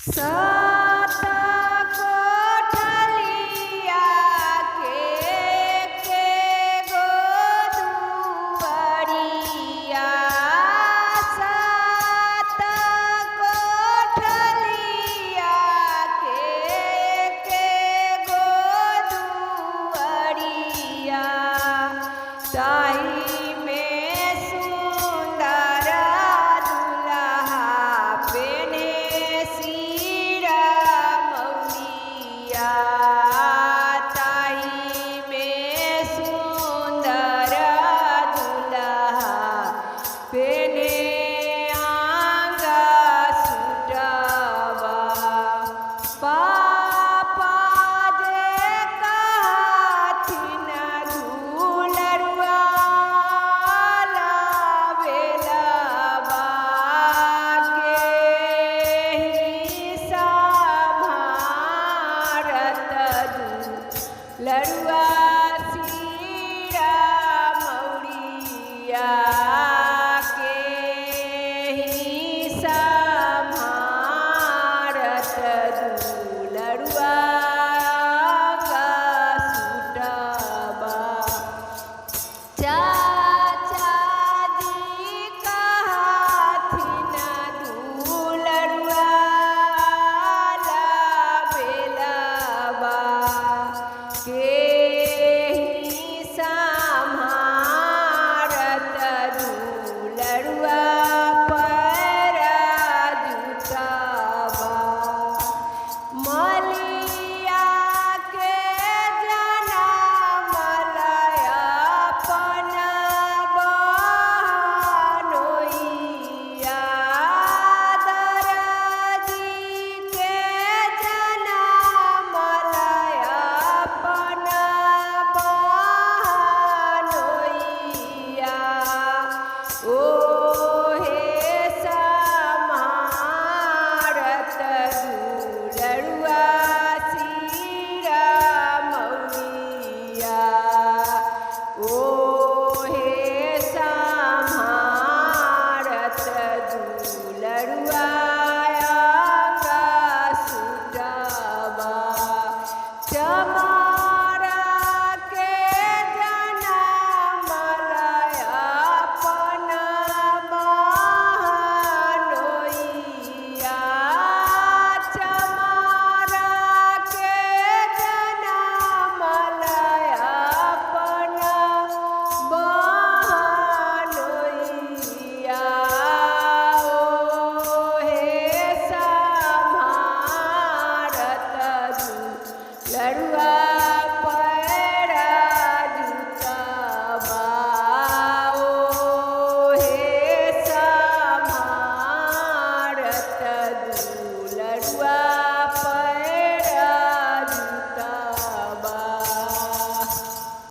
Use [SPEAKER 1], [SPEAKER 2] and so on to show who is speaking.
[SPEAKER 1] सात कोठलिया के गो दुआरिया। सात कोठलिया के गो दुआरिया। ताही में सुंदर दुल्हा पेने सिरा मौलिया। ताही में सुंदर दुल्हा पेने आंगा सुटवा। पापा जे कहथिन दुलरुआ लावेलबा केहि सम्हारत दुलरुआ सिरा मौरिया। केहि सम्हारत दुलरुआ का सुटबा। चाचा जी कहथिन दुलरुआ लावेलबा केहि सम्हारत दुलरुआ पर जुटबा। मलिया के जनम लय अपन बहनोइया। दरजी के जनम लय अपन बहनोइया। ओहे सम्हारत दुलरुआ सिरा मौरिया। ओहे सम्हारत दुलरुआ आंगा सुटबा। चमारा के जनम लय अपन बहनोइया। चमारा के जनम लय अपन बहनोइया। ओहे सम्हारत दुलरुआ पर जुटबा। ओहे सम्हारत दुलरुआ